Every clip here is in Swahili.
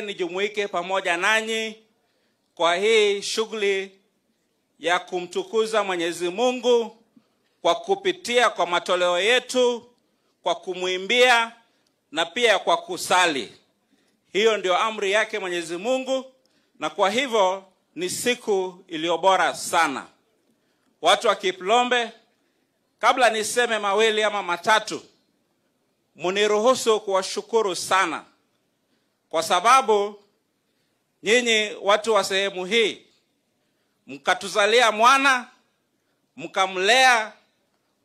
nijumuike pamoja nanyi kwa hii shughuli ya kumtukuza Mwenyezi Mungu kwa kupitia kwa matoleo yetu, kwa kumuimbia na pia kwa kusali. Hiyo ndio amri yake Mwenyezi Mungu, na kwa hivyo ni siku iliyobora sana. Watu wa Kiplombe, kabla niseme mawili ama matatu, muniruhusu kuwashukuru sana kwa sababu nyinyi watu wa sehemu hii mkatuzalia mwana, mkamlea,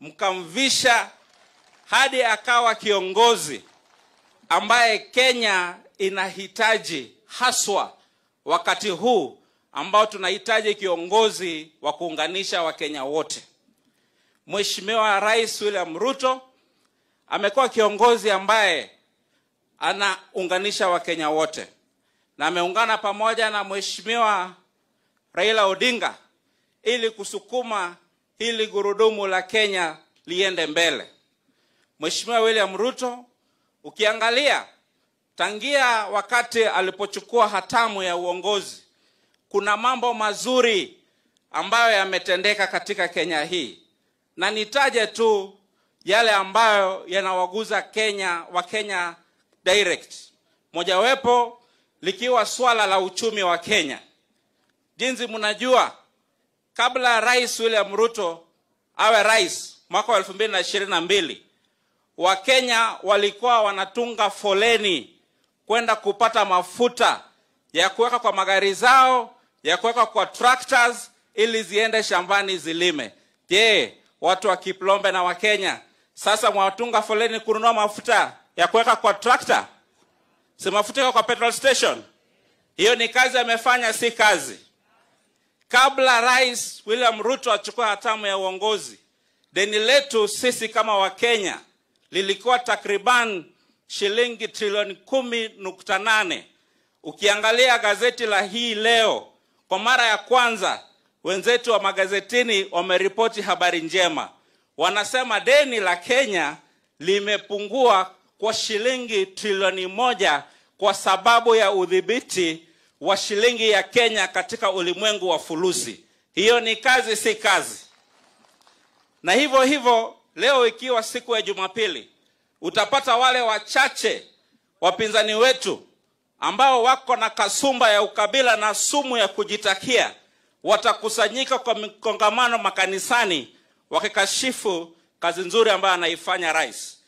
mkamvisha hadi akawa kiongozi ambaye Kenya inahitaji haswa wakati huu ambao tunahitaji kiongozi wa kuunganisha Wakenya wote. Mheshimiwa Rais William Ruto amekuwa kiongozi ambaye anaunganisha Wakenya wote, na ameungana pamoja na Mheshimiwa Raila Odinga ili kusukuma hili gurudumu la Kenya liende mbele. Mheshimiwa William Ruto, ukiangalia tangia wakati alipochukua hatamu ya uongozi, kuna mambo mazuri ambayo yametendeka katika Kenya hii, na nitaje tu yale ambayo yanawaguza Wakenya direct. Mojawapo likiwa swala la uchumi wa Kenya. Jinsi mnajua, kabla Rais William Ruto awe rais mwaka 2022, Wakenya walikuwa wanatunga foleni kwenda kupata mafuta ya kuweka kwa magari zao, ya kuweka kwa tractors ili ziende shambani zilime. Je, watu wa Kiplombe na Wakenya sasa mwatunga foleni kununua mafuta ya kuweka kwa tractor? Si mafuta kwa petrol station? Hiyo ni kazi amefanya, si kazi? Kabla Rais William Ruto achukue hatamu ya uongozi, deni letu sisi kama Wakenya lilikuwa takriban shilingi trilioni 10.8. Ukiangalia gazeti la hii leo, kwa mara ya kwanza wenzetu wa magazetini wameripoti habari njema. Wanasema deni la Kenya limepungua kwa shilingi trilioni 1 kwa sababu ya udhibiti wa shilingi ya Kenya katika ulimwengu wa fulusi. Hiyo ni kazi, si kazi? Na hivyo hivyo leo ikiwa siku ya Jumapili, utapata wale wachache wapinzani wetu ambao wako na kasumba ya ukabila na sumu ya kujitakia, watakusanyika kwa kongamano makanisani wakikashifu kazi nzuri ambayo anaifanya rais.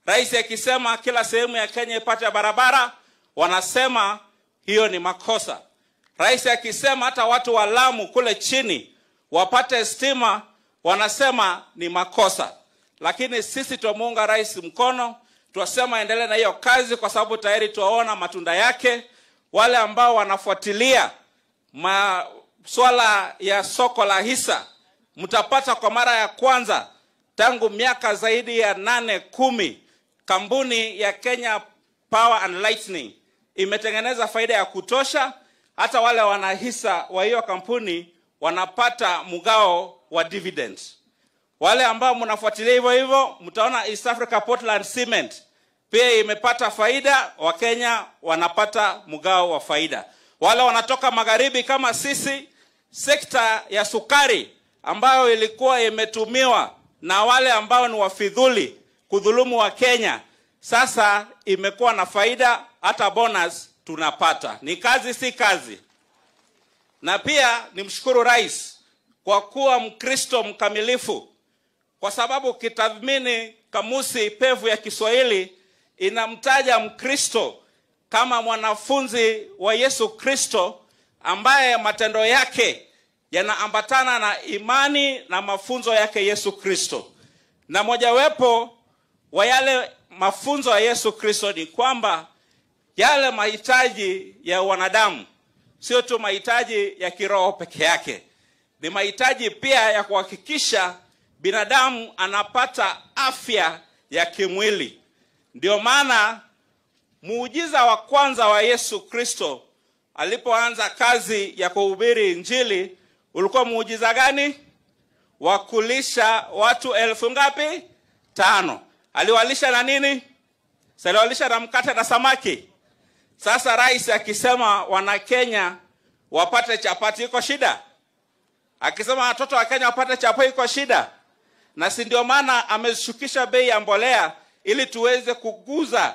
Rais akisema kila sehemu ya Kenya ipate barabara, wanasema hiyo ni makosa. Rais akisema hata watu wa Lamu kule chini wapate stima, wanasema ni makosa. Lakini sisi tumuunga rais mkono, tuwasema endelee na hiyo kazi kwa sababu tayari tuwaona matunda yake. Wale ambao wanafuatilia swala ya soko la hisa, mtapata kwa mara ya kwanza tangu miaka zaidi ya 8-10 kampuni ya Kenya Power and Lightning imetengeneza faida ya kutosha. Hata wale wanahisa wa hiyo kampuni wanapata mgao wa dividends. Wale ambao mnafuatilia hivyo hivyo, mtaona East Africa Portland Cement pia imepata faida, Wakenya wanapata mgao wa faida. Wale wanatoka magharibi kama sisi, sekta ya sukari ambayo ilikuwa imetumiwa na wale ambao ni wafidhuli kudhulumu wa Kenya, sasa imekuwa na faida, hata bonus tunapata. Ni kazi, si kazi? Na pia nimshukuru rais kwa kuwa Mkristo mkamilifu, kwa sababu kitathmini kamusi pevu ya Kiswahili inamtaja Mkristo kama mwanafunzi wa Yesu Kristo ambaye matendo yake yanaambatana na imani na mafunzo yake Yesu Kristo. Na mojawapo wa yale mafunzo ya Yesu Kristo ni kwamba yale mahitaji ya wanadamu sio tu mahitaji ya kiroho peke yake, ni mahitaji pia ya kuhakikisha binadamu anapata afya ya kimwili. Ndio maana muujiza wa kwanza wa Yesu Kristo alipoanza kazi ya kuhubiri Injili ulikuwa muujiza gani? Wa kulisha watu 5,000. Aliwalisha na nini? Aliwalisha na mkate na samaki. Sasa rais akisema wana Kenya wapate chapati iko shida. Akisema watoto wa Kenya wapate chapati iko shida. Na si ndio maana ameshukisha bei ya mbolea ili tuweze kukuza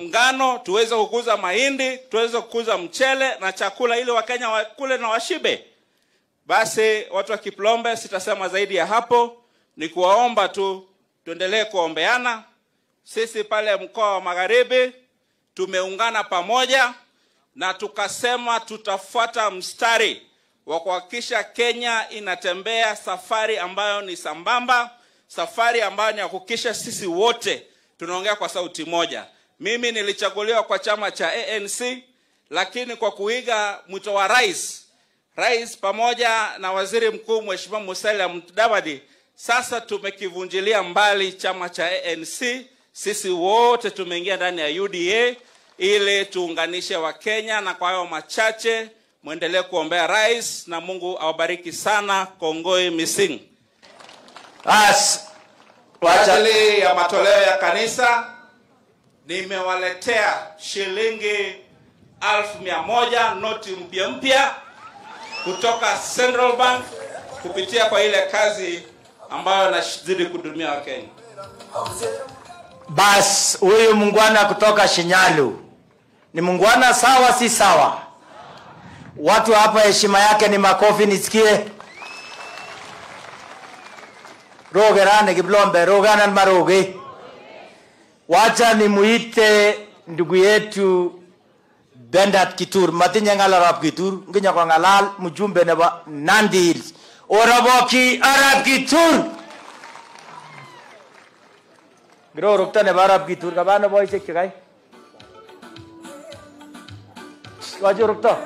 mngano, tuweze kukuza mahindi, tuweze kukuza mchele na chakula ili Wakenya wakule na washibe. Basi watu wa Kiplombe, sitasema zaidi ya hapo, ni kuwaomba tu tuendelee kuombeana. Sisi pale mkoa wa Magharibi tumeungana pamoja na tukasema tutafuata mstari wa kuhakikisha Kenya inatembea safari ambayo ni sambamba, safari ambayo ni ya kuhakikisha sisi wote tunaongea kwa sauti moja. Mimi nilichaguliwa kwa chama cha ANC, lakini kwa kuiga mwito wa rais pamoja na waziri mkuu Mheshimiwa Musalia Mudavadi, sasa tumekivunjilia mbali chama cha ANC. Sisi wote tumeingia ndani ya UDA ili tuunganishe wa Kenya, na kwa hayo machache muendelee kuombea rais na Mungu awabariki sana. Kongoi Mising. Kwa ajili ya matoleo ya kanisa nimewaletea shilingi 1,100 noti mpya kutoka Central Bank kupitia kwa ile kazi ambayo nazidi kudumia wa Kenya. Bas, huyu mungwana kutoka Shinyalu ni mungwana sawa si sawa? Watu hapa heshima yake ni makofi nisikie. Rogerane Kiplombe, roganan maroge. Wacha ni muite ndugu yetu Bendat Kitur, matinye ngal Arab Kitur, nginya kwa ngalal mjumbe nebo Nandi Hills. Oraboki Arab Kitur. Gro rukta nebo Arab Kitur, kabano boy check kai. Wajo rukta.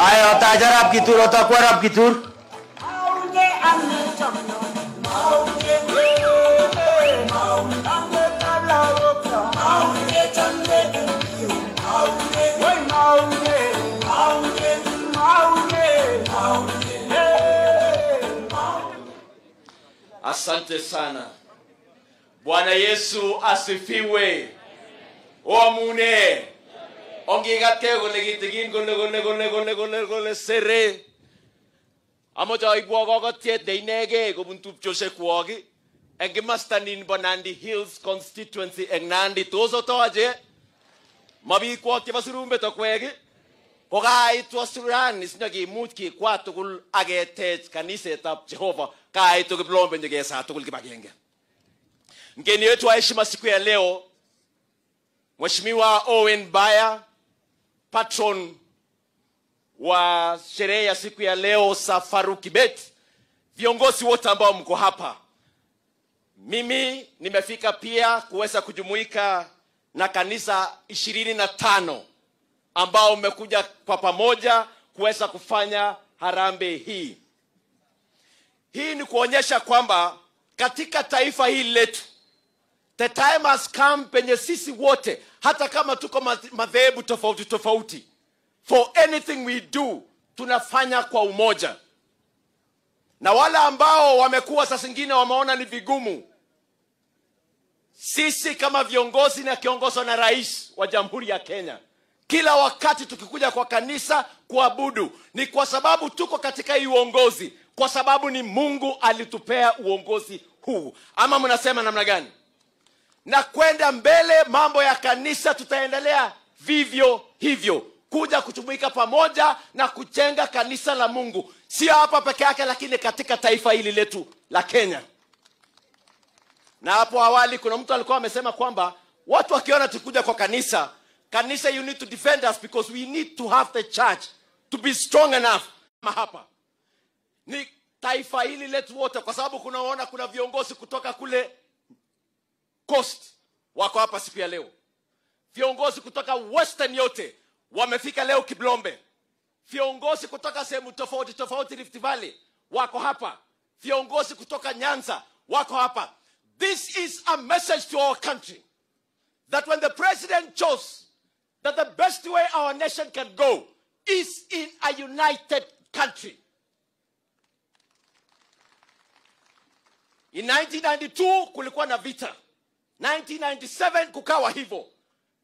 Ayo ta Arab Kitur, ota kwa Arab Kitur. Asante sana. Bwana Yesu asifiwe. Omune. Ongigate gole gitigin gole sere. Amoja igwa gogotiet de inege kobun tupchoshe kuogi. Engimastanin bo Nandi Hills constituency eng Nandi tozo toaje. Mabi kwak chebo surumbe to kwegi. Kokait wasuran isnagi mutki kwa tugul agetech kanisetab Jehova kai to Kiplombe nyegesa tugul kibagenge. Mgeni wetu wa heshima siku ya leo Mheshimiwa Owen Baya, patron wa sherehe ya siku ya leo Safaru Kibet, viongozi wote ambao mko hapa. Mimi nimefika pia kuweza kujumuika na kanisa 25 ambao umekuja kwa pamoja kuweza kufanya harambee hii. Hii ni kuonyesha kwamba katika taifa hili letu the time has come penye sisi wote, hata kama tuko madhehebu tofauti tofauti, for anything we do tunafanya kwa umoja. Na wale ambao wamekuwa sasa zingine wameona ni vigumu, sisi kama viongozi na kiongozwa na rais wa Jamhuri ya Kenya, kila wakati tukikuja kwa kanisa kuabudu ni kwa sababu tuko katika hii uongozi, kwa sababu ni Mungu alitupea uongozi huu. Ama mnasema namna gani? Na kwenda mbele mambo ya kanisa tutaendelea vivyo hivyo, kuja kutumika pamoja na kujenga kanisa la Mungu, sio hapa peke yake lakini katika taifa hili letu la Kenya. Na hapo awali kuna mtu alikuwa amesema kwamba watu wakiona tukuja kwa kanisa, you need to defend us because we need to have the church to be strong enough. Hapa ni taifa hili letu wote, kwa sababu kuna viongozi kutoka kule Coast wako hapa siku ya leo. Viongozi kutoka Western yote wamefika leo Kiplombe. Viongozi kutoka sehemu tofauti tofauti Rift Valley wako hapa. Viongozi kutoka Nyanza wako hapa. This is a message to our country that when the president chose that the best way our nation can go is in a united country. In 1992 kulikuwa na vita. 1997 kukawa hivyo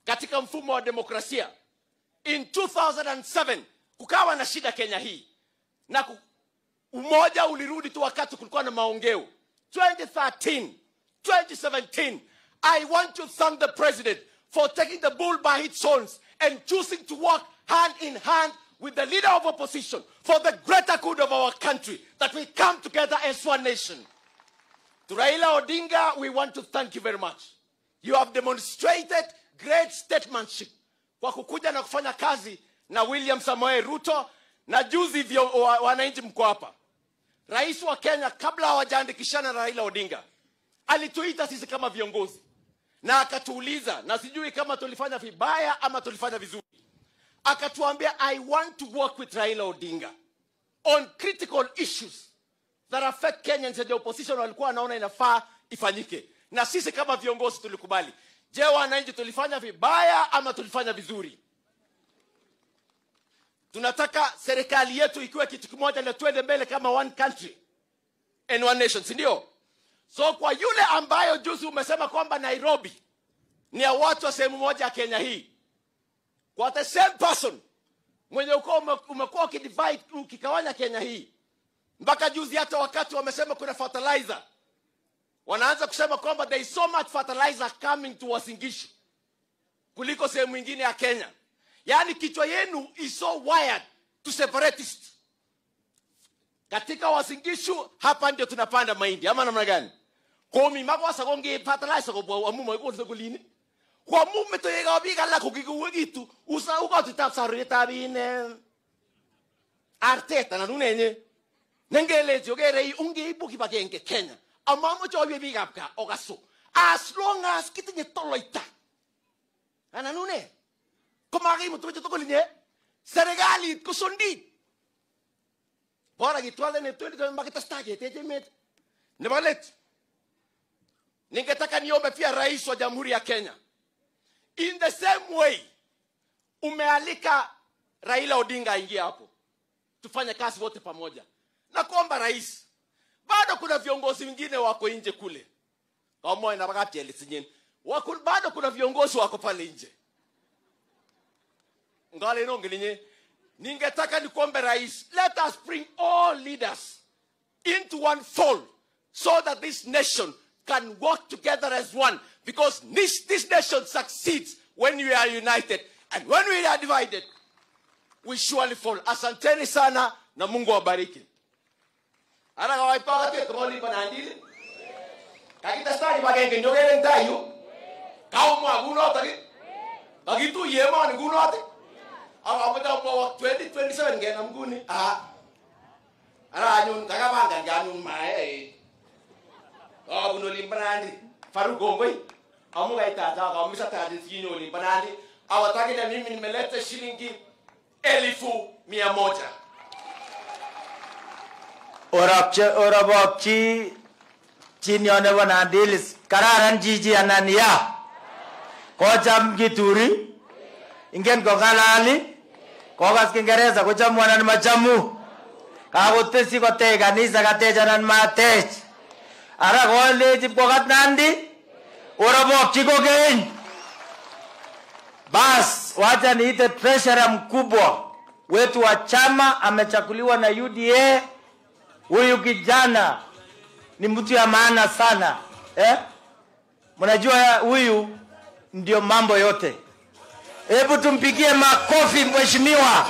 katika mfumo wa demokrasia. In 2007 kukawa na shida Kenya hii. Na umoja ulirudi tu wakati kulikuwa na maongeo. 2013, 2017, I want to thank the president for taking the bull by its horns and choosing to work hand in hand with the leader of opposition for the greater good of our country, that we come together as one nation. To Raila Odinga, we want to thank you very much. You have demonstrated great statesmanship kwa kukuja na kufanya kazi na William Samoei Ruto, na juzi wananchi mko hapa. Rais wa Kenya kabla hawajaandikishana na Raila Odinga alituita sisi kama viongozi na akatuuliza, na sijui kama tulifanya vibaya ama tulifanya vizuri. Akatuambia, I want to work with Raila Odinga on critical issues that affect Kenyans, and the opposition walikuwa wanaona inafaa ifanyike. Na sisi kama viongozi tulikubali. Je, wananchi tulifanya vibaya ama tulifanya vizuri? Tunataka serikali yetu ikiwe kitu kimoja na tuende mbele kama one country and one nation, si ndio? So kwa yule ambayo juzi umesema kwamba Nairobi ni ya watu wa sehemu moja ya Kenya hii, kwa the same person mwenye umekuwa ukidivide ukikawanya Kenya hii, mpaka juzi hata wakati wamesema kuna fertilizer, wanaanza kusema kwamba there is so much fertilizer coming to Uasin Gishu kuliko sehemu nyingine ya Kenya. Yani kichwa yenu is so wired to separatists. Katika Uasin Gishu hapa ndio tunapanda mahindi ama namna gani? Komi makwasa konge fertilizer ko bwa amu mo ko kulini. Kwa mume to yega bi kala ko kikuwegitu usa uko tutapsarire tabine. Arteta na nunenye. Nengele jogere unge ibuki bagenge Kenya. Amamo cho bi gapka ogaso. As long as kitinye toloita. Ana nune. Kumagi mo tumecho tokolinye. Serikali kusundi. Bora gitwale ne 20 makita stage tejemet. Nebalet. Ningetaka niombe pia rais wa Jamhuri ya Kenya. In the same way umealika Raila Odinga aingie hapo. Tufanye kazi wote pamoja. Na kuomba rais, bado kuna viongozi wengine wako nje kule. Kama ina wakati alisinyen. Bado kuna viongozi wako pale nje. Ngale nongelinye. Ningetaka nikuombe rais, let us bring all leaders into one fold so that this nation can work together as one, because this nation succeeds when we are united, and when we are divided we surely fall. Asanteni sana na Mungu awabariki. Ana kawaipaka te toli panandili kakita stari bagenge ndogere ntayo kauma guno taki bagitu yema ni guno ate awamata mo 2027 ngena mguni ara anyun kakabanga nganyun mae abuno limbanandi farugongoi amuga itata kamisa tadi tinyo limbanandi awataki na mimi nimeleta shilingi 1,100. Orabokchi chinyone wanadilis kararan jiji anania kocham Kituri ingen kogalali kogas Kiingereza kocham wanan machamu kakotesi kotech kanisa katechanan matech ara koleji bokat Nandi orabokchi kokeny. Bas wacha niite treasurer mkubwa wetu wa chama amechakuliwa na UDA. Huyu kijana ni mtu ya maana sana. Mnajua huyu ndio mambo yote. Hebu tumpigie makofi mheshimiwa.